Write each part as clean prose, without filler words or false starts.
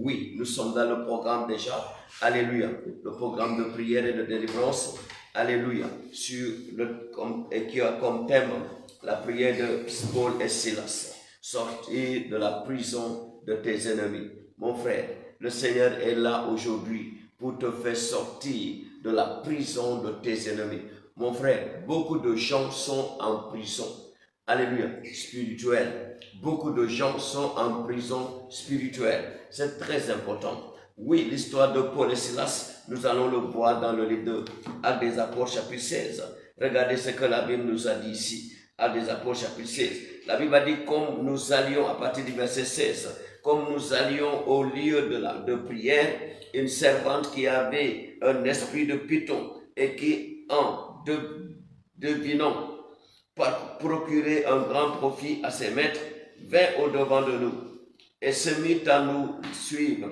Oui, nous sommes dans le programme déjà. Alléluia. Le programme de prière et de délivrance. Alléluia. Qui a comme thème la prière de Paul et Silas. Sortir de la prison de tes ennemis. Mon frère, le Seigneur est là aujourd'hui pour te faire sortir de la prison de tes ennemis. Mon frère, beaucoup de gens sont en prison. Alléluia, spirituelle. Beaucoup de gens sont en prison spirituelle. C'est très important. Oui, l'histoire de Paul et Silas, nous allons le voir dans le livre de Actes des Apôtres, chapitre 16. Regardez ce que la Bible nous a dit ici. Actes des Apôtres, chapitre 16. La Bible a dit, comme nous allions, à partir du verset 16, comme nous allions au lieu de prière, une servante qui avait un esprit de python et qui, en devinant procurer un grand profit à ses maîtres, vint au-devant de nous et se mit à nous suivre,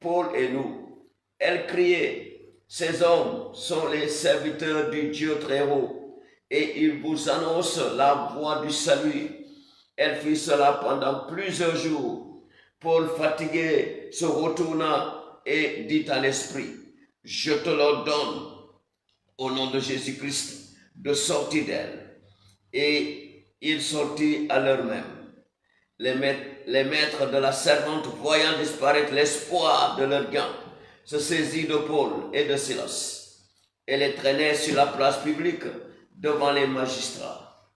Paul et nous. Elle criait, ces hommes sont les serviteurs du Dieu très haut et ils vous annoncent la voie du salut. Elle fit cela pendant plusieurs jours. Paul, fatigué, se retourna et dit à l'esprit, je te l'ordonne au nom de Jésus-Christ de sortir d'elle. Et il sortit à l'heure même. Les maîtres de la servante, voyant disparaître l'espoir de leur gain, se saisirent de Paul et de Silas et les traînèrent sur la place publique devant les magistrats.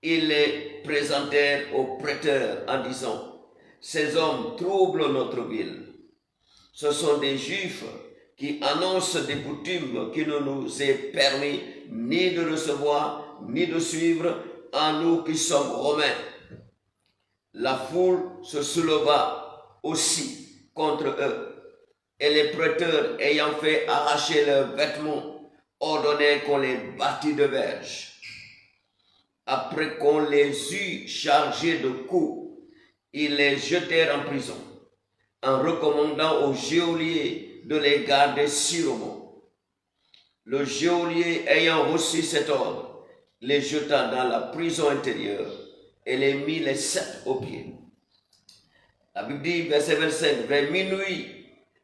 Ils les présentèrent aux prêteurs en disant, ces hommes troublent notre ville. Ce sont des Juifs qui annoncent des coutumes qui ne nous est permis ni de recevoir ni de suivre à nous qui sommes romains. La foule se souleva aussi contre eux, et les prêteurs, ayant fait arracher leurs vêtements, ordonnèrent qu'on les bâtît de verges. Après qu'on les eut chargés de coups, ils les jetèrent en prison, en recommandant au geôlier de les garder sûrement. Le geôlier, ayant reçu cet ordre, les jeta dans la prison intérieure et les mit les 7 aux pieds. La Bible dit, verset 25, vers minuit,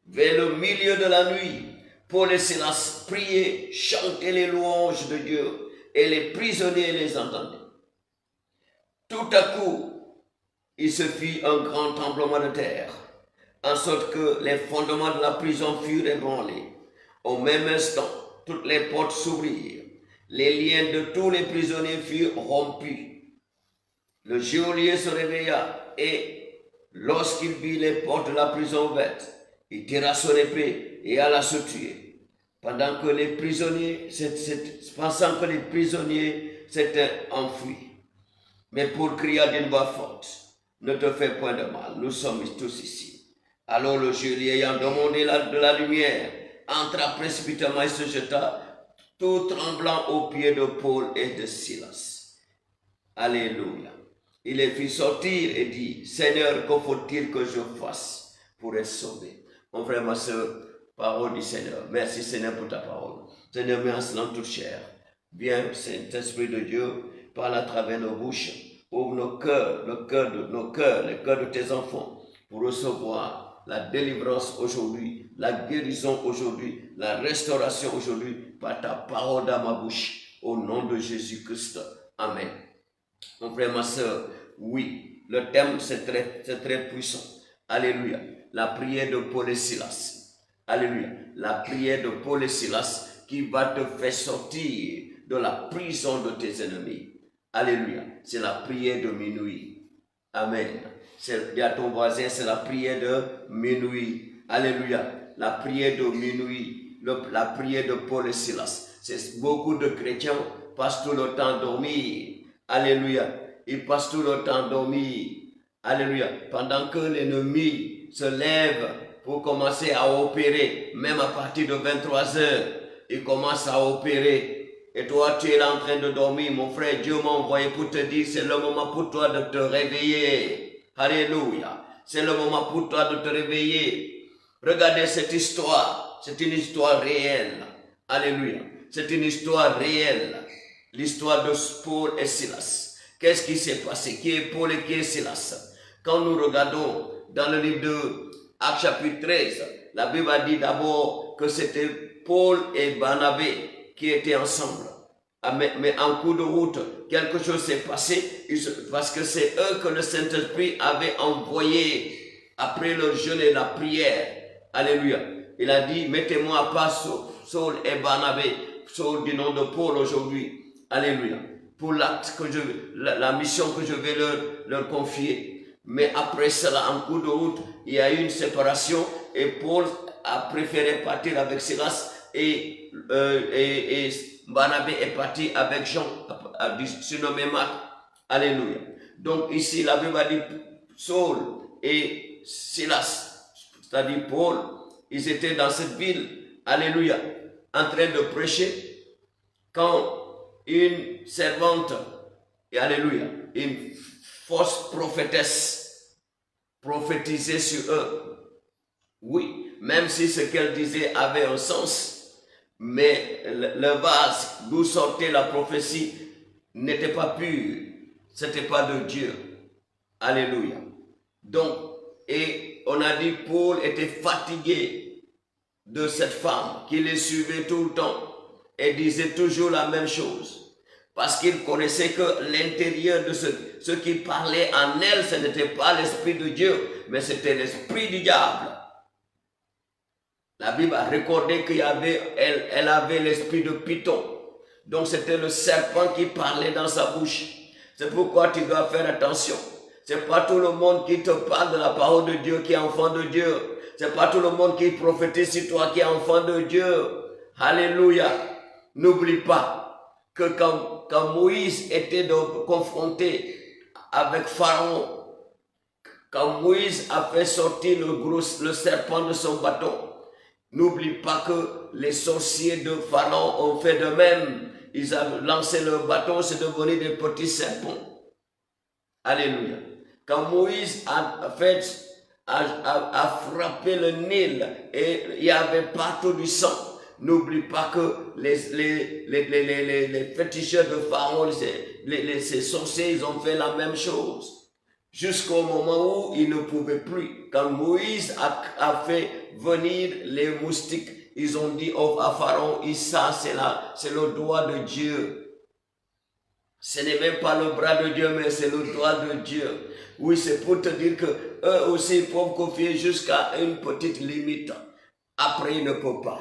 vers le milieu de la nuit, Paul et Silas priaient, chantaient les louanges de Dieu et les prisonniers les entendaient. Tout à coup, il se fit un grand tremblement de terre, en sorte que les fondements de la prison furent ébranlés. Au même instant, toutes les portes s'ouvrirent. Les liens de tous les prisonniers furent rompus. Le geôlier se réveilla et, lorsqu'il vit les portes de la prison ouvertes, il tira son épée et alla se tuer. Pensant que les prisonniers s'étaient enfuis. Mais Paul cria d'une voix forte, ne te fais point de mal, nous sommes tous ici. Alors le geôlier, ayant demandé de la lumière, entra précipitamment et se jeta, tout tremblant aux pieds de Paul et de Silas. Alléluia. Il les fit sortir et dit, Seigneur, que faut-il que je fasse pour être sauvé? Mon frère, ma soeur, parole du Seigneur. Merci Seigneur pour ta parole. Seigneur, merci dans toute chair. Viens, Saint-Esprit de Dieu, parle à travers nos bouches. Ouvre nos cœurs, le cœur de tes enfants, pour recevoir la délivrance aujourd'hui, la guérison aujourd'hui, la restauration aujourd'hui, par ta parole dans ma bouche, au nom de Jésus-Christ. Amen. Mon frère, ma soeur, oui, le thème c'est très puissant. Alléluia. La prière de Paul et Silas. Alléluia. La prière de Paul et Silas qui va te faire sortir de la prison de tes ennemis. Alléluia. C'est la prière de minuit. Amen. Dis à ton voisin, c'est la prière de minuit. Alléluia. La prière de minuit. La prière de Paul et Silas. C'est beaucoup de chrétiens passent tout le temps dormir. Alléluia. Ils passent tout le temps dormir. Alléluia. Pendant que l'ennemi se lève pour commencer à opérer, même à partir de 23 heures, il commence à opérer. Et toi, tu es là en train de dormir, mon frère. Dieu m'a envoyé pour te dire, c'est le moment pour toi de te réveiller. Alléluia. C'est le moment pour toi de te réveiller. Regardez cette histoire. C'est une histoire réelle. Alléluia. C'est une histoire réelle. L'histoire de Paul et Silas. Qu'est-ce qui s'est passé? Qui est Paul et qui est Silas? Quand nous regardons dans le livre Actes chapitre 13, la Bible a dit d'abord que c'était Paul et Barnabé qui étaient ensemble. Mais en cours de route, quelque chose s'est passé parce que c'est eux que le Saint-Esprit avait envoyé après le jeûne et la prière. Alléluia. Il a dit, mettez-moi à part Saul et Barnabé, Saul du nom de Paul aujourd'hui. Alléluia. Pour l'acte que la mission que je vais leur confier. Mais après cela, en cours de route, il y a eu une séparation et Paul a préféré partir avec Silas et Barnabé est parti avec Jean, surnommé Marc. Alléluia. Donc ici, la Bible a dit Saul et Silas, c'est-à-dire Paul, ils étaient dans cette ville, alléluia, en train de prêcher, quand une servante, alléluia, une fausse prophétesse prophétisait sur eux. Oui, même si ce qu'elle disait avait un sens, mais le vase d'où sortait la prophétie n'était pas pur, c'était pas de Dieu. Alléluia. Donc, et on a dit Paul était fatigué de cette femme qui les suivait tout le temps et disait toujours la même chose. Parce qu'il connaissait que l'intérieur de ce qui parlait en elle, ce n'était pas l'Esprit de Dieu, mais c'était l'Esprit du diable. La Bible a recordé qu'elle avait l'esprit de Python. Donc c'était le serpent qui parlait dans sa bouche. C'est pourquoi tu dois faire attention. C'est pas tout le monde qui te parle de la parole de Dieu qui est enfant de Dieu. C'est pas tout le monde qui prophétise sur toi qui est enfant de Dieu. Alléluia. N'oublie pas que quand Moïse était confronté avec Pharaon, quand Moïse a fait sortir le serpent de son bâton, n'oublie pas que les sorciers de Pharaon ont fait de même. Ils ont lancé leur bâton, c'est devenu des petits serpents. Alléluia. Quand Moïse a frappé le Nil et il y avait partout du sang, n'oublie pas que les féticheurs de Pharaon, ces sorciers, ils ont fait la même chose. Jusqu'au moment où ils ne pouvaient plus. Quand Moïse a fait venir les moustiques, ils ont dit à Pharaon, ça c'est le doigt de Dieu. Ce n'est même pas le bras de Dieu, mais c'est le doigt de Dieu. Oui, c'est pour te dire que eux aussi peuvent confier jusqu'à une petite limite. Après, ils ne peuvent pas.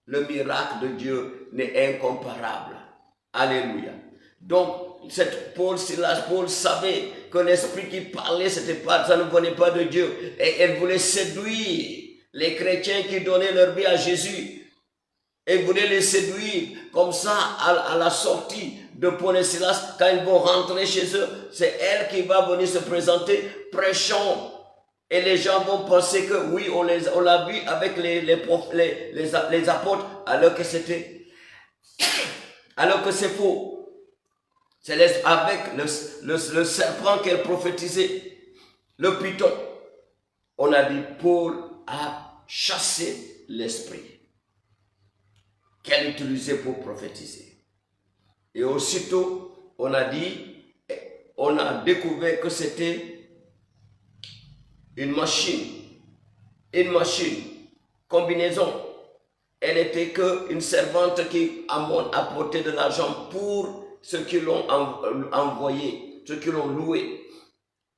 Le miracle de Dieu n'est incomparable. Alléluia. Donc, Paul savait que l'esprit qui parlait, ça ne venait pas de Dieu. Et elle voulait séduire les chrétiens qui donnaient leur vie à Jésus. Elle voulait les séduire. Comme ça, à la sortie de Paul et Silas, quand ils vont rentrer chez eux, c'est elle qui va venir se présenter, prêchant. Et les gens vont penser que oui, on l'a vu avec les apôtres, alors que c'est faux. C'est avec le serpent qu'elle prophétisait, le python. On a dit, Paul a chassé l'esprit qu'elle utilisait pour prophétiser. Et aussitôt, on a découvert que c'était une machine, combinaison. Elle n'était qu'une servante qui apportait de l'argent pour ceux qui l'ont envoyé, ceux qui l'ont loué.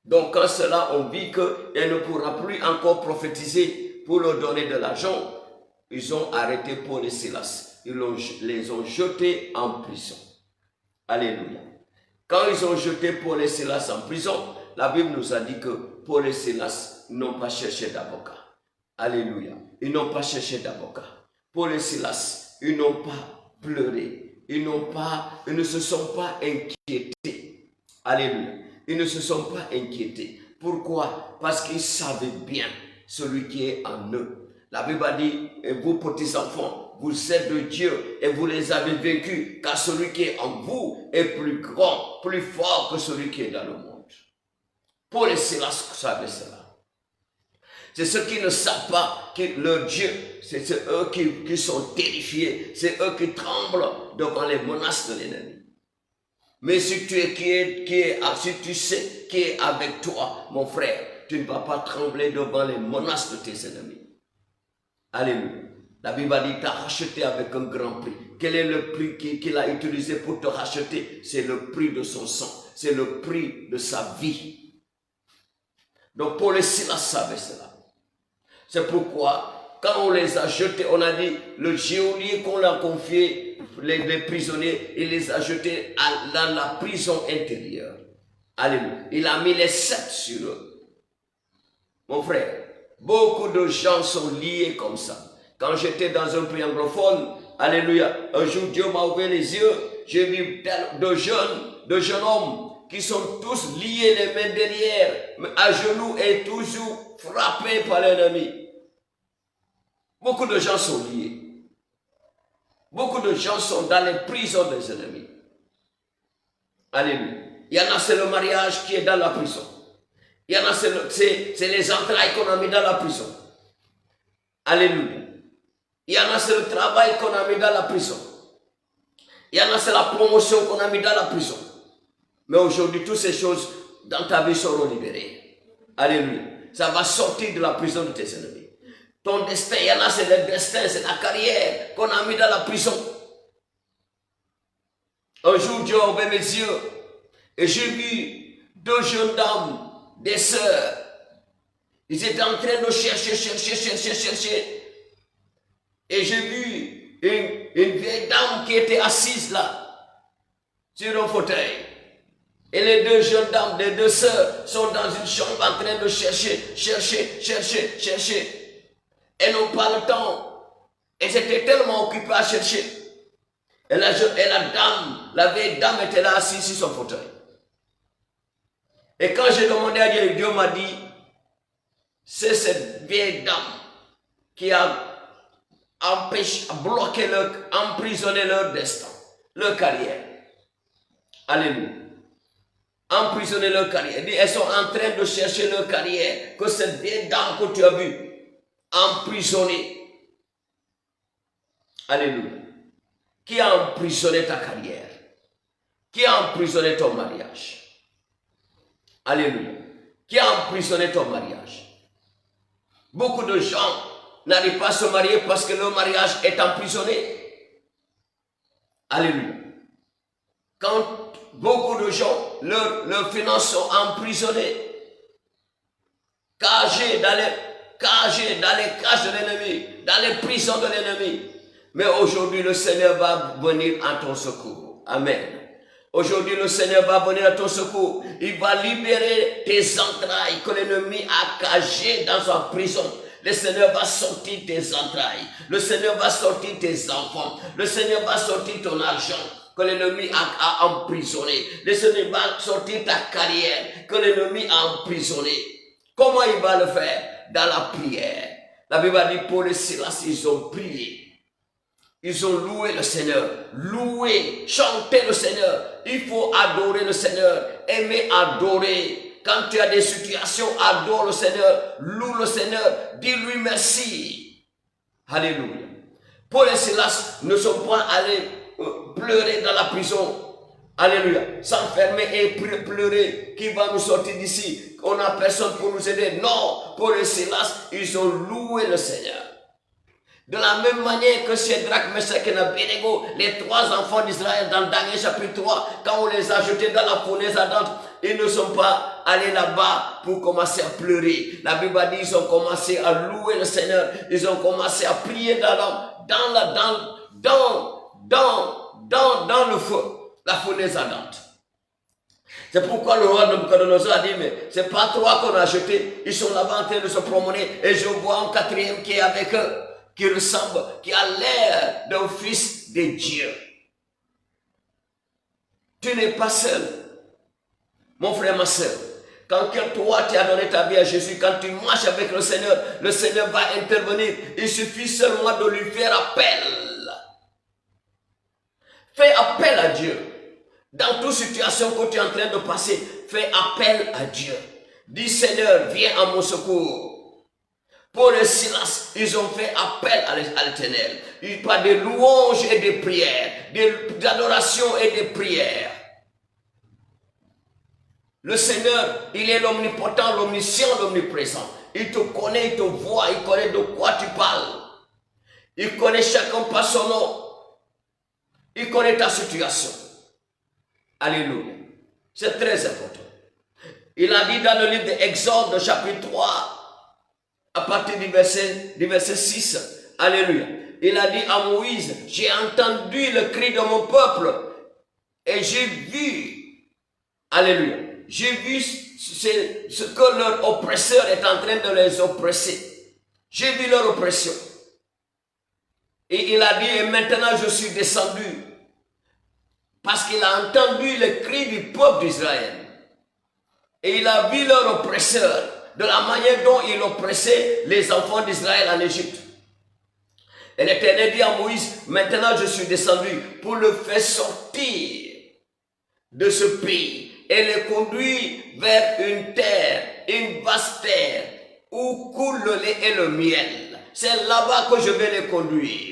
Donc quand cela, on vit qu'elle ne pourra plus encore prophétiser pour leur donner de l'argent, ils ont arrêté Paul et Silas. Ils les ont jetés en prison. Alléluia. Quand ils ont jeté Paul et Silas en prison, la Bible nous a dit que Paul et Silas n'ont pas cherché d'avocat. Alléluia. Ils n'ont pas cherché d'avocat. Paul et Silas, ils n'ont pas pleuré. Ils ne se sont pas inquiétés. Alléluia. Ils ne se sont pas inquiétés. Pourquoi? Parce qu'ils savaient bien celui qui est en eux. La Bible a dit, vous petits enfants, vous êtes de Dieu et vous les avez vaincus, car celui qui est en vous est plus grand, plus fort que celui qui est dans le monde. Paul et Silas savaient cela. C'est ceux qui ne savent pas que leur Dieu, c'est eux qui sont terrifiés, c'est eux qui tremblent devant les menaces de l'ennemi. Mais si tu sais qui est avec toi, mon frère, tu ne vas pas trembler devant les menaces de tes ennemis. Alléluia. La Bible dit, tu as racheté avec un grand prix. Quel est le prix qu'il a utilisé pour te racheter? C'est le prix de son sang. C'est le prix de sa vie. Donc Paul et Silas savaient cela. C'est pourquoi, quand on les a jetés, on a dit, le geôlier qu'on a confié, les prisonniers, il les a jetés dans la prison intérieure. Alléluia. Il a mis les 7 sur eux. Mon frère, beaucoup de gens sont liés comme ça. Quand j'étais dans un pays anglophone, alléluia, un jour Dieu m'a ouvert les yeux, j'ai vu de jeunes hommes qui sont tous liés les mains derrière, à genoux et toujours frappés par l'ennemi. Beaucoup de gens sont liés. Beaucoup de gens sont dans les prisons des ennemis. Alléluia. Il y en a, c'est le mariage qui est dans la prison. Il y en a, c'est les entrailles qu'on a mis dans la prison. Alléluia. Il y en a, c'est le travail qu'on a mis dans la prison. Il y en a, c'est la promotion qu'on a mis dans la prison. Mais aujourd'hui, toutes ces choses dans ta vie seront libérées. Alléluia. Ça va sortir de la prison de tes ennemis. Ton destin, il y en a, c'est le destin, c'est la carrière qu'on a mis dans la prison. Un jour, Dieu a ouvert mes yeux et j'ai vu 2 jeunes dames, des sœurs. Ils étaient en train de chercher. Et j'ai vu une vieille dame qui était assise là, sur un fauteuil. Et les 2 jeunes dames, les 2 sœurs, sont dans une chambre en train de chercher. Elles n'ont pas le temps. Elles étaient tellement occupées à chercher. Et la dame, la vieille dame était là assise sur son fauteuil. Et quand j'ai demandé à Dieu, Dieu m'a dit, c'est cette vieille dame qui a bloqué emprisonné leur destin, leur carrière. Alléluia. Emprisonner leur carrière. Elles sont en train de chercher leur carrière. Que cette vieille dame que tu as vue, emprisonnée. Alléluia. Qui a emprisonné ta carrière? Qui a emprisonné ton mariage? Alléluia. Qui a emprisonné ton mariage? Beaucoup de gens n'arrivent pas à se marier parce que leur mariage est emprisonné. Alléluia. Quand beaucoup de gens, leurs finances sont emprisonnées, cagées dans les cages de l'ennemi, dans les prisons de l'ennemi. Mais aujourd'hui, le Seigneur va venir à ton secours. Amen. Aujourd'hui, le Seigneur va venir à ton secours. Il va libérer tes entrailles que l'ennemi a cagées dans sa prison. Le Seigneur va sortir tes entrailles. Le Seigneur va sortir tes enfants. Le Seigneur va sortir ton argent que l'ennemi a emprisonné. Le Seigneur va sortir ta carrière que l'ennemi a emprisonné. Comment il va le faire? Dans la prière. La Bible dit, Paul et Silas, ils ont prié. Ils ont loué le Seigneur. Louer, chanter le Seigneur. Il faut adorer le Seigneur. Aimer adorer. Quand tu as des situations, adore le Seigneur. Loue le Seigneur. Dis-lui merci. Alléluia. Paul et Silas ne sont pas allés pleurer dans la prison. Alléluia. S'enfermer et pleurer. Qui va nous sortir d'ici? On n'a personne pour nous aider. Non. Paul et Silas, ils ont loué le Seigneur. De la même manière que Shadrach, Meshach et Abednego, les 3 enfants d'Israël dans Daniel chapitre 3, quand on les a jetés dans la fournaise ardente, ils ne sont pas allés là-bas pour commencer à pleurer. La Bible dit qu'ils ont commencé à louer le Seigneur. Ils ont commencé à prier dans le feu, la fournaise ardente. C'est pourquoi le roi Nabucodonosor a dit, mais c'est pas 3 qu'on a jetés. Ils sont là-bas en train de se promener et je vois un 4e qui est avec eux, qui ressemble, qui a l'air d'un fils de Dieu. Tu n'es pas seul. Mon frère, ma soeur, quand toi tu as donné ta vie à Jésus, quand tu marches avec le Seigneur va intervenir. Il suffit seulement de lui faire appel. Fais appel à Dieu. Dans toute situation que tu es en train de passer, fais appel à Dieu. Dis, Seigneur, viens à mon secours. Paul et Silas, ils ont fait appel à l'Éternel. Ils parlent de louanges et de prières, d'adoration et de prières. Le Seigneur, il est l'omnipotent, l'omniscient, l'omniprésent. Il te connaît, il te voit, il connaît de quoi tu parles. Il connaît chacun par son nom. Il connaît ta situation. Alléluia. C'est très important. Il a dit dans le livre d'Exode, chapitre 3, à partir du verset 6. Alléluia. Il a dit à Moïse, j'ai entendu le cri de mon peuple et j'ai vu, alléluia, j'ai vu ce que leur oppresseur est en train de les oppresser. J'ai vu leur oppression. Et il a dit, et maintenant je suis descendu parce qu'il a entendu le cri du peuple d'Israël. Et il a vu leur oppresseur, de la manière dont il oppressait les enfants d'Israël en Égypte. Et l'Éternel dit à Moïse, maintenant je suis descendu pour le faire sortir de ce pays et le conduire vers une terre, une vaste terre, où coule le lait et le miel. C'est là-bas que je vais les conduire.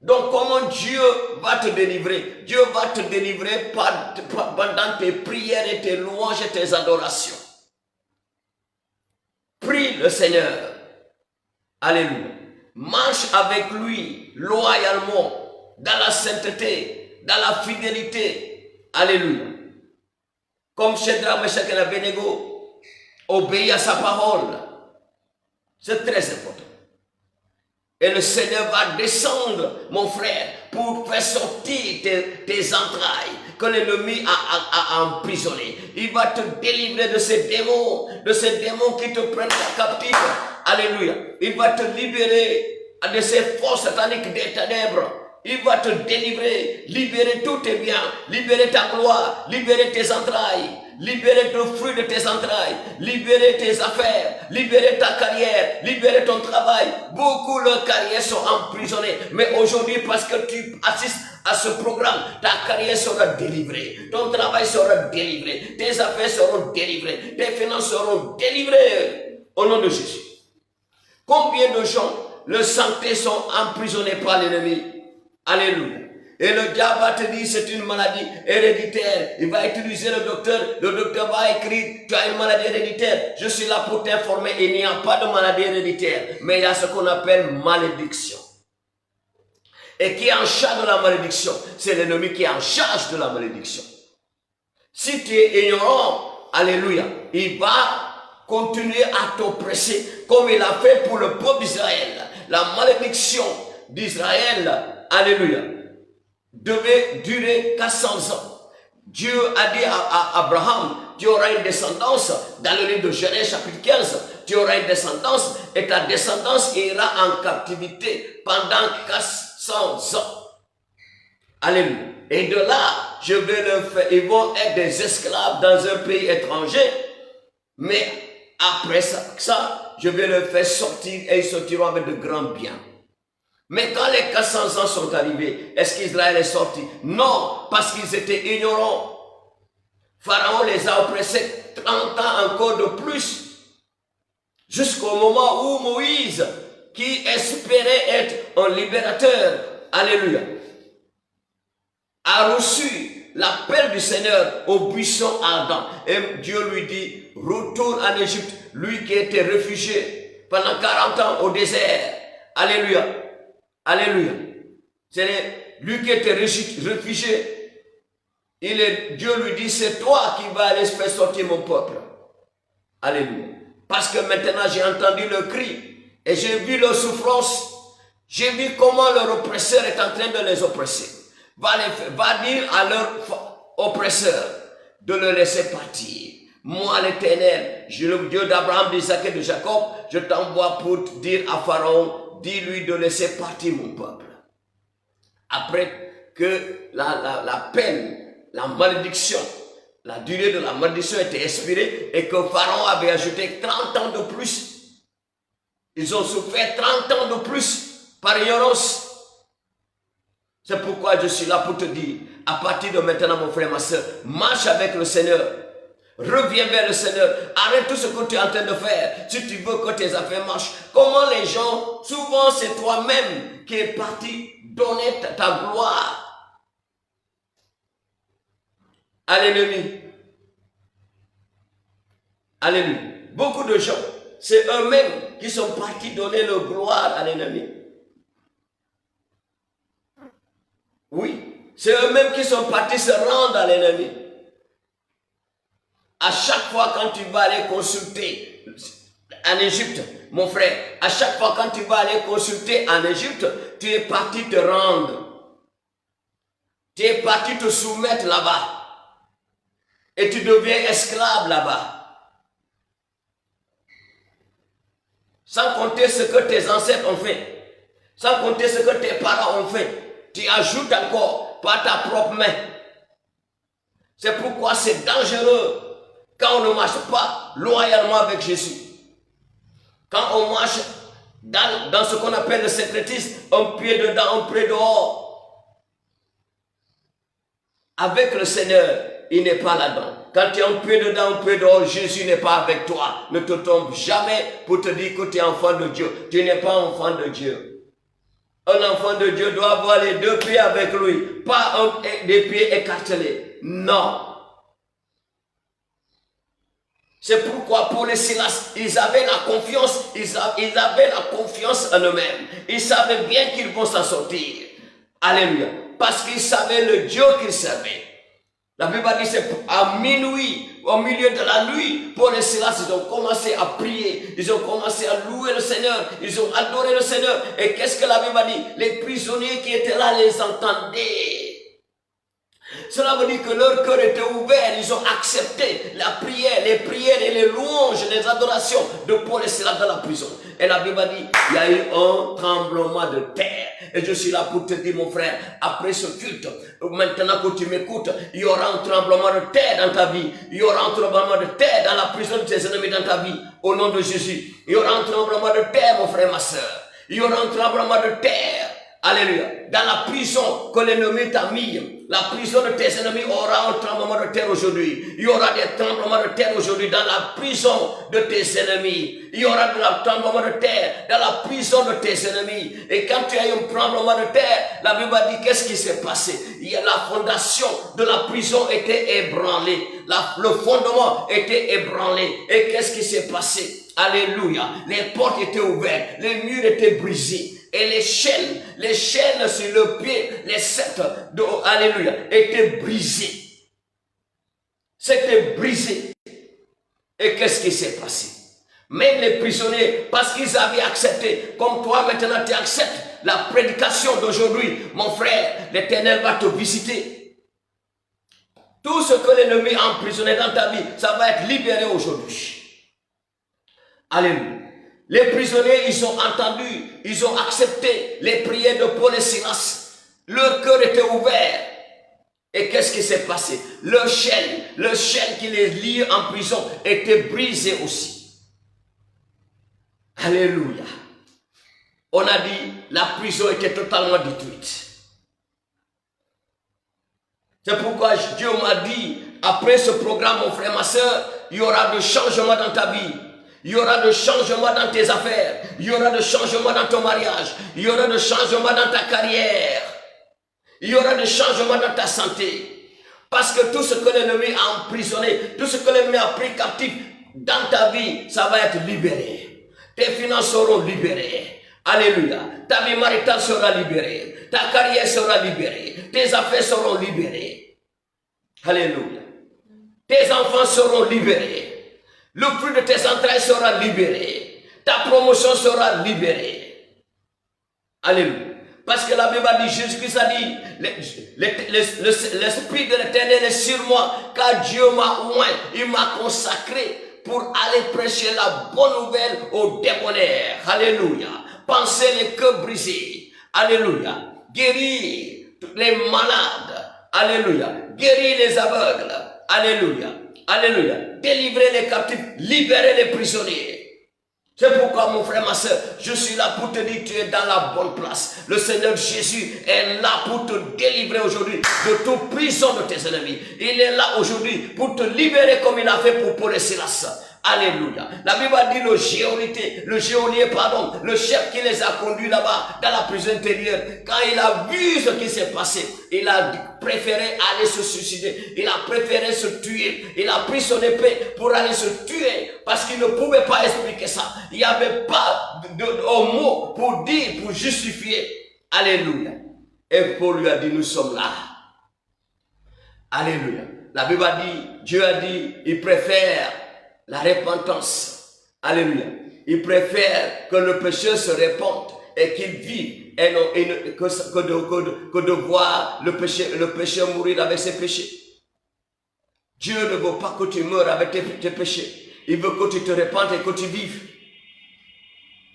Donc comment Dieu va te délivrer? Dieu va te délivrer pendant tes prières et tes louanges et tes adorations. Prie le Seigneur. Alléluia. Marche avec lui loyalement, dans la sainteté, dans la fidélité. Alléluia. Comme Shadrach, Meshach et Abednego, obéis à sa parole. C'est très important. Et le Seigneur va descendre, mon frère, pour faire sortir tes entrailles que l'ennemi a emprisonné. Il va te délivrer de ces démons qui te prennent captif. Alléluia. Il va te libérer de ces forces sataniques des ténèbres. Il va te délivrer, libérer tous tes biens, libérer ta gloire, libérer tes entrailles, libérer le fruit de tes entrailles, libérer tes affaires, libérer ta carrière, libérer ton travail. Beaucoup leurs carrières sont emprisonnées. Mais aujourd'hui, parce que tu assistes à ce programme, ta carrière sera délivrée, ton travail sera délivré, tes affaires seront délivrées, tes finances seront délivrées. Au nom de Jésus. Combien de gens, leur santé sont emprisonnés par l'ennemi? Alléluia. Et le diable va te dire c'est une maladie héréditaire. Il va utiliser le docteur va écrire tu as une maladie héréditaire. Je suis là pour t'informer, il n'y a pas de maladie héréditaire, mais il y a ce qu'on appelle malédiction. Et qui est en charge de la malédiction? C'est l'ennemi qui est en charge de la malédiction. Si tu es ignorant, alléluia, il va continuer à t'oppresser comme il a fait pour le peuple d'Israël. La malédiction d'Israël, alléluia, devait durer 400 ans. Dieu a dit à Abraham, tu auras une descendance, dans le livre de Genèse chapitre 15, tu auras une descendance et ta descendance ira en captivité pendant 400 ans. Alléluia. Et de là, je vais le faire, ils vont être des esclaves dans un pays étranger, mais après ça, je vais le faire sortir et ils sortiront avec de grands biens. Mais quand les 400 ans sont arrivés, est-ce qu'Israël est sorti? Non, parce qu'ils étaient ignorants. Pharaon les a oppressés 30 ans encore de plus, jusqu'au moment où Moïse, qui espérait être un libérateur, alléluia, a reçu l'appel du Seigneur au buisson ardent. Et Dieu lui dit, retourne en Égypte, lui qui était réfugié pendant 40 ans au désert. Alléluia. Alléluia. C'est lui qui était réfugié. Dieu lui dit, c'est toi qui vas aller faire sortir mon peuple. Alléluia. Parce que maintenant j'ai entendu le cri et j'ai vu leur souffrance. J'ai vu comment leur oppresseur est en train de les oppresser. Va dire à leur oppresseur de le laisser partir. Moi l'Éternel, le Dieu d'Abraham, d'Isaac et de Jacob, je t'envoie pour dire à Pharaon, dis-lui de laisser partir mon peuple. Après que la peine, la malédiction, la durée de la malédiction était expirée et que Pharaon avait ajouté 30 ans de plus. Ils ont souffert 30 ans de plus par ignorance. C'est pourquoi je suis là pour te dire, à partir de maintenant, mon frère, ma soeur, marche avec le Seigneur. Reviens vers le Seigneur. Arrête tout ce que tu es en train de faire. Si tu veux que tes affaires marchent. Comment les gens, souvent c'est toi-même qui es parti donner ta gloire à l'ennemi. Alléluia. Beaucoup de gens, c'est eux-mêmes qui sont partis donner leur gloire à l'ennemi. Oui, c'est eux-mêmes qui sont partis se rendre à l'ennemi. À chaque fois quand tu vas aller consulter en Égypte, mon frère, à chaque fois quand tu vas aller consulter en Égypte, tu es parti te rendre. Tu es parti te soumettre là-bas. Et tu deviens esclave là-bas. Sans compter ce que tes ancêtres ont fait. Sans compter ce que tes parents ont fait. Tu ajoutes encore par ta propre main. C'est pourquoi c'est dangereux quand on ne marche pas loyalement avec Jésus. Quand on marche dans ce qu'on appelle le secrétisme, un pied dedans, un pied dehors. Avec le Seigneur, il n'est pas là-dedans. Quand tu es un pied dedans, un pied dehors, Jésus n'est pas avec toi. Ne te trompe jamais pour te dire que tu es enfant de Dieu. Tu n'es pas enfant de Dieu. Un enfant de Dieu doit avoir les deux pieds avec lui, pas des pieds écartelés. Non. C'est pourquoi Paul et Silas, ils avaient la confiance, ils avaient la confiance en eux-mêmes. Ils savaient bien qu'ils vont s'en sortir. Alléluia. Parce qu'ils savaient le Dieu qu'ils servaient. La Bible dit c'est à minuit, au milieu de la nuit, Paul et Silas, ils ont commencé à prier, ils ont commencé à louer le Seigneur, ils ont adoré le Seigneur. Et qu'est-ce que la Bible dit? Les prisonniers qui étaient là les entendaient. Cela veut dire que leur cœur était ouvert, ils ont accepté la prière, les prières et les louanges, les adorations de Paul et Silas dans la prison. Et la Bible dit, il y a eu un tremblement de terre. Et je suis là pour te dire, mon frère, après ce culte, maintenant que tu m'écoutes, il y aura un tremblement de terre dans ta vie. Il y aura un tremblement de terre dans la prison de tes ennemis dans ta vie. Au nom de Jésus. Il y aura un tremblement de terre, mon frère, ma soeur. Il y aura un tremblement de terre. Alléluia. Dans la prison que l'ennemi t'a mis, la prison de tes ennemis aura un tremblement de terre aujourd'hui. Il y aura des tremblements de terre aujourd'hui dans la prison de tes ennemis. Il y aura un tremblement de terre dans la prison de tes ennemis. Et quand tu as eu un tremblement de terre, la Bible dit qu'est-ce qui s'est passé? La fondation de la prison était ébranlée. Le fondement était ébranlé. Et qu'est-ce qui s'est passé? Alléluia. Les portes étaient ouvertes. Les murs étaient brisés. Et les chaînes sur le pied, les sceptres, alléluia, étaient brisées. C'était brisé. Et qu'est-ce qui s'est passé? Même les prisonniers, parce qu'ils avaient accepté, comme toi maintenant tu acceptes la prédication d'aujourd'hui, mon frère, l'Éternel va te visiter. Tout ce que l'ennemi a emprisonné dans ta vie, ça va être libéré aujourd'hui. Alléluia. Les prisonniers, ils ont entendu, ils ont accepté les prières de Paul et Silas. Leur cœur était ouvert. Et qu'est-ce qui s'est passé? Le chaîne qui les liait en prison était brisé aussi. Alléluia. On a dit, la prison était totalement détruite. C'est pourquoi Dieu m'a dit, après ce programme, mon frère, ma soeur, il y aura de changements dans ta vie. Il y aura de changements dans tes affaires. Il y aura de changements dans ton mariage. Il y aura de changements dans ta carrière. Il y aura de changements dans ta santé. Parce que tout ce que l'ennemi a emprisonné, tout ce que l'ennemi a pris captif dans ta vie, ça va être libéré. Tes finances seront libérées. Alléluia. Ta vie maritale sera libérée. Ta carrière sera libérée. Tes affaires seront libérées. Alléluia. Tes enfants seront libérés. Le fruit de tes entrailles sera libéré. Ta promotion sera libérée. Alléluia. Parce que la Bible dit, Jésus-Christ a dit, l'Esprit de l'Éternel est sur moi, car Dieu m'a oint, il m'a consacré pour aller prêcher la bonne nouvelle aux débonnaires. Alléluia. Penser les cœurs brisés. Alléluia. Guérir les malades. Alléluia. Guérir les aveugles. Alléluia. Alléluia. Délivrer les captifs, libérer les prisonniers. C'est pourquoi, mon frère, ma soeur, je suis là pour te dire, tu es dans la bonne place. Le Seigneur Jésus est là pour te délivrer aujourd'hui de toute prison de tes ennemis. Il est là aujourd'hui pour te libérer comme il a fait pour Paul et Silas. Alléluia. La Bible dit le geôlier, le chef qui les a conduits là-bas, dans la prison intérieure, quand il a vu ce qui s'est passé, il a préféré aller se suicider, il a préféré se tuer, il a pris son épée pour aller se tuer, parce qu'il ne pouvait pas expliquer ça. Il n'y avait pas de mots pour dire, pour justifier. Alléluia. Et Paul lui a dit, nous sommes là. Alléluia. La Bible a dit, Dieu a dit, il préfère la repentance. Alléluia. Il préfère que le pécheur se répande et qu'il vive et non, que de voir le pécheur mourir avec ses péchés. Dieu ne veut pas que tu meurs avec tes péchés. Il veut que tu te répandes et que tu vives.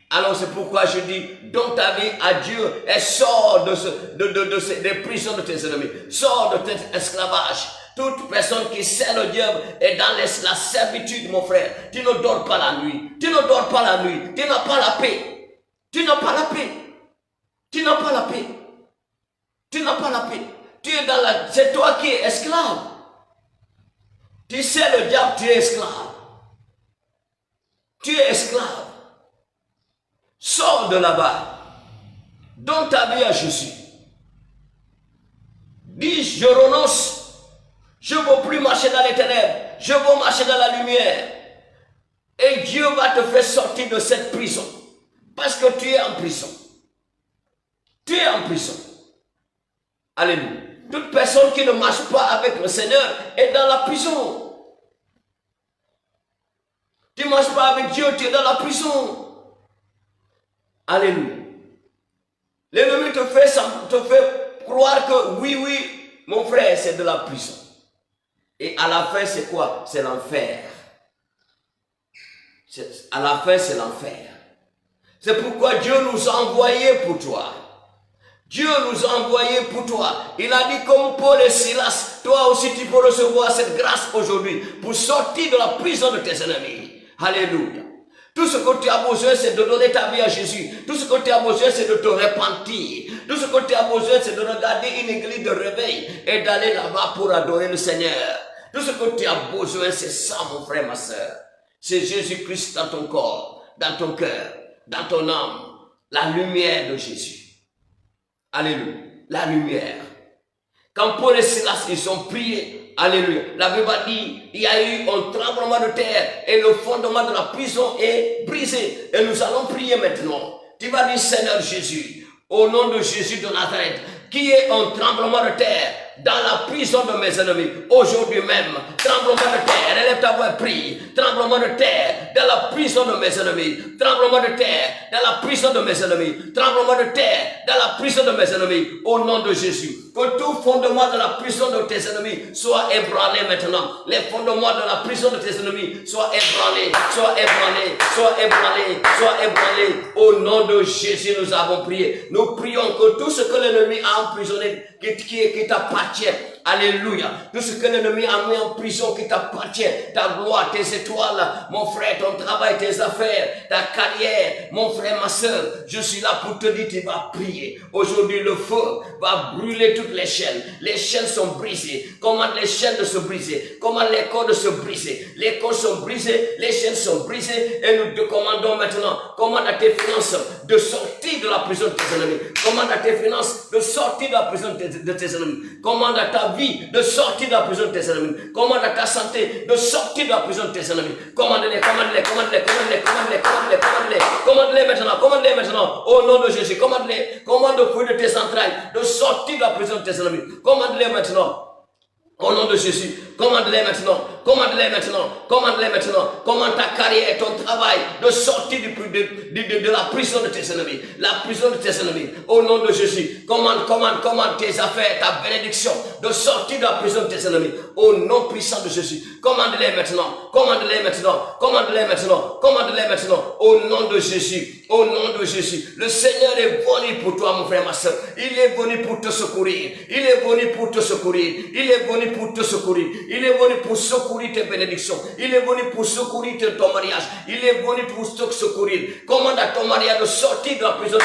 Alors c'est pourquoi je dis, donne ta vie à Dieu et sors des prisons de tes ennemis. Sors de cet esclavage. Toute personne qui sert le diable est dans la servitude, mon frère. Tu ne dors pas la nuit. Tu ne dors pas la nuit. Tu n'as pas la paix. Tu n'as pas la paix. Tu n'as pas la paix. Tu n'as pas la paix. Tu es dans la... C'est toi qui es esclave. Tu sais le diable, tu es esclave. Tu es esclave. Sors de là-bas. Donne ta vie à Jésus. Dis, je renonce. Je ne veux plus marcher dans les ténèbres. Je veux marcher dans la lumière. Et Dieu va te faire sortir de cette prison. Parce que tu es en prison. Tu es en prison. Alléluia. Toute personne qui ne marche pas avec le Seigneur est dans la prison. Tu ne marches pas avec Dieu, tu es dans la prison. Alléluia. L'ennemi te fait croire que oui, mon frère, c'est de la prison. Et à la fin, c'est quoi? C'est l'enfer. À la fin, c'est l'enfer. C'est pourquoi Dieu nous a envoyés pour toi. Dieu nous a envoyés pour toi. Il a dit comme Paul et Silas, toi aussi tu peux recevoir cette grâce aujourd'hui pour sortir de la prison de tes ennemis. Alléluia. Tout ce que tu as besoin, c'est de donner ta vie à Jésus. Tout ce que tu as besoin, c'est de te repentir. Tout ce que tu as besoin, c'est de regarder une église de réveil et d'aller là-bas pour adorer le Seigneur. Tout ce que tu as besoin, c'est ça, mon frère, ma soeur. C'est Jésus-Christ dans ton corps, dans ton cœur, dans ton âme. La lumière de Jésus. Alléluia. La lumière. Quand Paul et Silas, ils ont prié, alléluia, la Bible dit, il y a eu un tremblement de terre et le fondement de la prison est brisé. Et nous allons prier maintenant. Tu vas dire, Seigneur Jésus, au nom de Jésus de Nazareth, qui est un tremblement de terre dans la prison de mes ennemis, aujourd'hui même, tremblement de terre, élève ta voix et prie, tremblement de terre dans la prison de mes ennemis, tremblement de terre dans la prison de mes ennemis, tremblement de terre dans la prison de mes ennemis, au nom de Jésus. Que tout fondement de la prison de tes ennemis soit ébranlé maintenant. Les fondements de la prison de tes ennemis soient ébranlés, soient ébranlés, soient ébranlés, soient ébranlés. Au nom de Jésus, nous avons prié. Nous prions que tout ce que l'ennemi a emprisonné, qui t'appartient, alléluia. Tout ce que l'ennemi a mis en prison qui t'appartient, ta gloire, tes étoiles, mon frère, ton travail, tes affaires, ta carrière, mon frère, ma soeur, je suis là pour te dire, tu vas prier. Aujourd'hui, le feu va brûler toutes les chaînes. Les chaînes sont brisées. Commande les chaînes de se briser. Commande les cordes de se briser. Les cordes sont brisées, les chaînes sont brisées et nous te commandons maintenant. Commande à tes finances de sortir de la prison de tes ennemis. Commande à tes finances de sortir de la prison de tes ennemis. Commande à ta vie de sortir de la prison de tes ennemis. Commande à ta santé de sortir de la prison de tes ennemis. Commande-les, commande-les, commande-les, commande-les, commande-les, commande-les, commande-les, commande-les maintenant, commande-les maintenant, au nom de Jésus. Commande-les, commande au fruit de tes entrailles de sortir de la prison de tes ennemis. Commande-les maintenant. Au nom de Jésus, commande-les maintenant, commande-les maintenant, commande-les maintenant, commande ta carrière, ton travail, de sortir de la prison de tes ennemis, la prison de tes ennemis, au nom de Jésus, commande tes affaires, ta bénédiction, de sortir de la prison de tes ennemis, au nom puissant de Jésus, commande-les maintenant, commande-les maintenant, commande-les maintenant, commande-les maintenant, au nom de Jésus, au nom de Jésus, le Seigneur est venu pour toi, mon frère, ma soeur, il est venu pour te secourir, il est venu pour te secourir, il est venu pour te secourir. Il est venu pour secourir tes bénédictions. Il est venu pour secourir ton mariage. Il est venu pour te secourir. Commande à ton mariage de sortir de la prison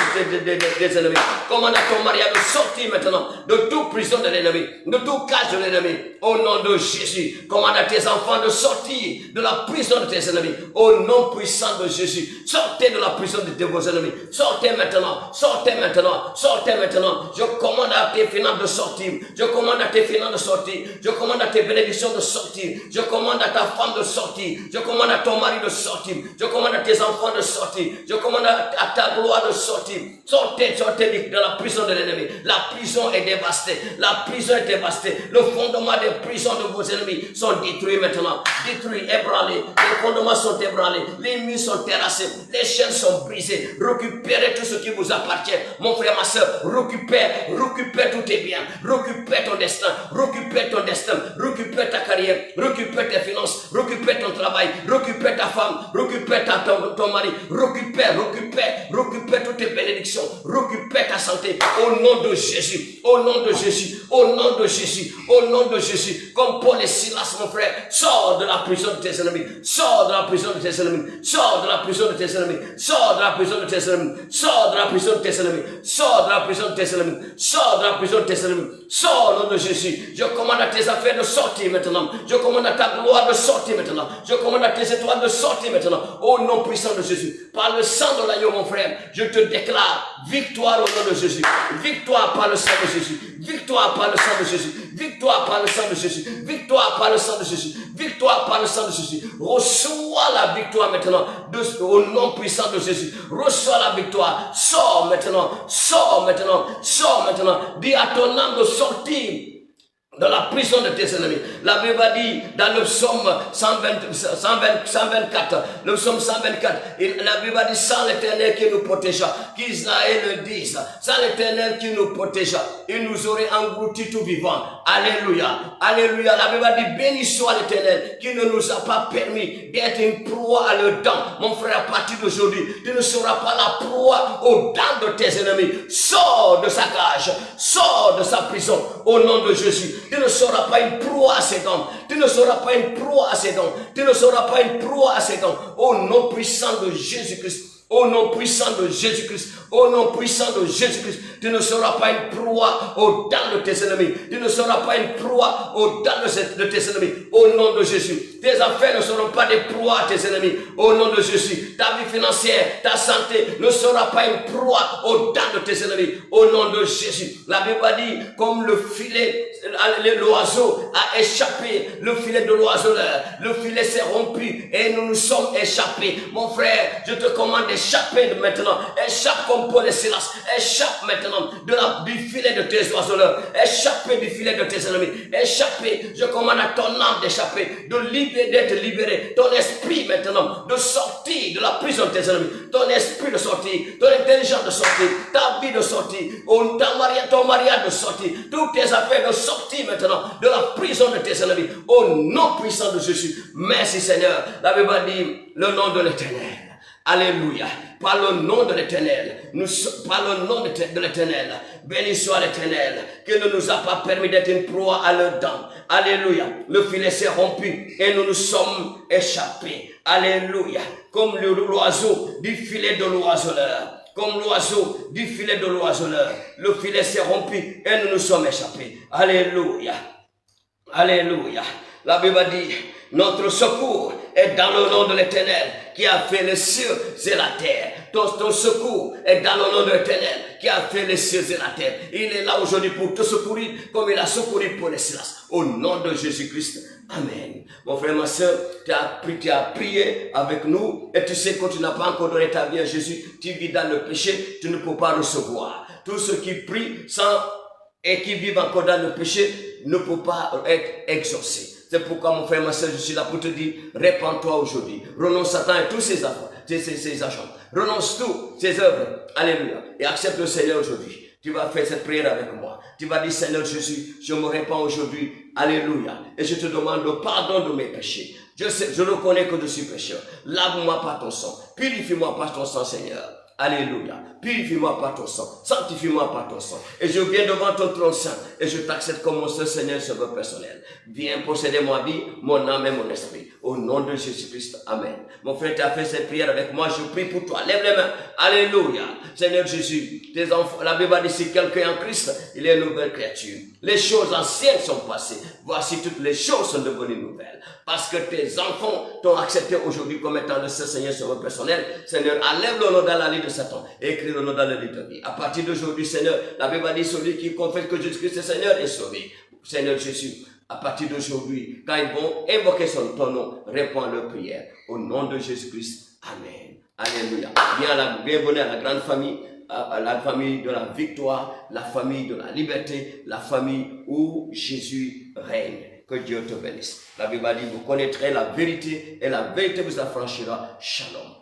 des ennemis. Commande à ton mariage de sortir maintenant de toute prison de l'ennemi, de tout cage de l'ennemi. Au nom de Jésus, commande à tes enfants de sortir de la prison de tes ennemis. Au nom puissant de Jésus, sortez de la prison de vos ennemis. Sortez maintenant, sortez maintenant, sortez maintenant. Je commande à tes finances de sortir. Je commande à tes finances de sortir. Je commande à tes bénédictions de sortir. Je commande à ta femme de sortir. Je commande à ton mari de sortir. Je commande à tes enfants de sortir. Je commande à ta gloire de sortir. Sortez, sortez de la prison de l'ennemi. La prison est dévastée. La prison est dévastée. Le fondement des prisons de vos ennemis sont détruits maintenant. Détruits, ébranlés. Les fondements sont ébranlés. Les murs sont terrassés. Les chaînes sont brisées. Récupérez tout ce qui vous appartient. Mon frère, ma soeur, récupère tous tes biens. Récupère ton destin. Récupère ton destin. Récupère ta carrière. Récupère tes finances. Récupère ton travail. Récupère ta femme. Récupère ton mari. Récupère toutes tes bénédictions. Récupère ta santé. Au nom de Jésus. Au nom de Jésus. Au nom de Jésus. Au nom de Jésus. Comme Paul et Silas, mon frère, sors de la prison de tes ennemis. Sors de la prison de tes ennemis. Sors de la prison de tes ennemis. Sors de la prison de tes ennemis. Sors de la prison de tes ennemis. Sors de la prison de tes ennemis. Sors de la prison de tes ennemis. Sors au nom de Jésus. Je commande à tes affaires de sortir maintenant. Je commande à ta gloire de sortir maintenant. Je commande à tes étoiles de sortir maintenant. Au nom puissant de Jésus. Par le sang de l'agneau, mon frère, je te déclare victoire au nom de Jésus. Victoire par le sang de Jésus. Victoire par le sang de Jésus. Victoire par le sang de Jésus. Victoire par le sang de Jésus. Victoire par le sang de Jésus. Reçois la victoire maintenant. Au nom puissant de Jésus. Reçois la victoire. Sors maintenant. Sors maintenant. Sors maintenant. Dis à ton âme de sortir dans la prison de tes ennemis. La Bible dit dans le psaume 124, le psaume 124, la Bible dit sans l'Éternel qui nous protégea, qu'Israël le dise, sans l'Éternel qui nous protégea, il nous aurait engloutis tout vivant. Alléluia, alléluia. La Bible dit béni soit l'Éternel qui ne nous a pas permis d'être une proie à leurs dents. Mon frère, à partir d'aujourd'hui, tu ne seras pas la proie aux dents de tes ennemis. Sors de sa cage, sors de sa prison au nom de Jésus. Tu ne seras pas une proie à ses dents. Tu ne seras pas une proie à ses dents. Tu ne seras pas une proie à ses dents. Au nom puissant de Jésus-Christ. Au nom puissant de Jésus-Christ. Au nom puissant de Jésus-Christ. Tu ne seras pas une proie aux dents de tes ennemis. Tu ne seras pas une proie aux dents de tes ennemis. Au nom de Jésus. Tes affaires ne seront pas des proies à tes ennemis. Au nom de Jésus. Ta vie financière, ta santé ne sera pas une proie aux dents de tes ennemis. Au nom de Jésus. La Bible dit, comme le filet, l'oiseau a échappé, le filet de l'oiseau, le filet s'est rompu et nous nous sommes échappés. Mon frère, je te commande d'échapper maintenant. Échappe comme Paul et Silas. Échappe maintenant du filet de tes oiseaux. Échappe du filet de tes ennemis. Échappe. Je commande à ton âme d'échapper, d'être libéré. Ton esprit maintenant de sortir de la prison de tes ennemis. Ton esprit de sortir, ton intelligence de sortir, ta vie de sortir, ton mariage de sortir, toutes tes affaires de sortir maintenant de la prison de tes ennemis. Au nom puissant de Jésus. Merci Seigneur. La Bible dit le nom de l'Éternel. Alléluia. Par le nom de l'Éternel, par le nom de l'Éternel, béni soit l'Éternel, qui ne nous a pas permis d'être une proie à leurs dents. Alléluia. Le filet s'est rompu et nous nous sommes échappés. Alléluia. Comme l'oiseau du filet de l'oiseleur. Comme l'oiseau du filet de l'oiseleur. Le filet s'est rompu et nous nous sommes échappés. Alléluia. Alléluia. La Bible dit, notre secours est dans le nom de l'Éternel qui a fait les cieux et la terre. Ton secours est dans le nom de l'Éternel qui a fait les cieux et la terre. Il est là aujourd'hui pour te secourir comme il a secouru pour les Silas. Au nom de Jésus-Christ. Amen. Mon frère, ma soeur, tu as prié avec nous et tu sais que tu n'as pas encore donné ta vie à Jésus. Tu vis dans le péché, tu ne peux pas recevoir. Tous ceux qui prient et qui vivent encore dans le péché ne peuvent pas être exaucés. C'est pourquoi, mon frère, ma soeur, je suis là pour te dire, répands-toi aujourd'hui. Renonce Satan et tous ses agents. Renonce tous ses œuvres. Alléluia. Et accepte le Seigneur aujourd'hui. Tu vas faire cette prière avec moi. Tu vas dire, Seigneur Jésus, je me répands aujourd'hui. Alléluia. Et je te demande le pardon de mes péchés. Je reconnais que je suis pécheur. Lave-moi par ton sang. Purifie-moi par ton sang, Seigneur. Alléluia. Purifie-moi par ton sang. Sanctifie-moi par ton sang. Et je viens devant ton trône saint. Et je t'accepte comme mon seul Seigneur Sauveur personnel. Viens posséder ma vie, mon âme et mon esprit. Au nom de Jésus-Christ. Amen. Mon frère, tu as fait cette prière avec moi. Je prie pour toi. Lève les mains. Alléluia. Seigneur Jésus, tes enfants, la Bible dit si quelqu'un est en Christ, il est une nouvelle créature. Les choses anciennes sont passées. Voici toutes les choses sont devenues nouvelles. Parce que tes enfants t'ont accepté aujourd'hui comme étant le seul Seigneur Sauveur personnel. Seigneur, enlève le nom dans la liste de Satan et écris le nom dans le livre de vie. À partir d'aujourd'hui, Seigneur, la Bible dit celui qui confesse que Jésus-Christ est Seigneur est sauvé. Seigneur Jésus, à partir d'aujourd'hui, quand ils vont invoquer ton nom, réponds à leur prière. Au nom de Jésus-Christ. Amen. Alléluia. Bienvenue à la grande famille, à la famille de la victoire, la famille de la liberté, la famille où Jésus règne. Que Dieu te bénisse. La Bible dit, vous connaîtrez la vérité et la vérité vous affranchira. Shalom.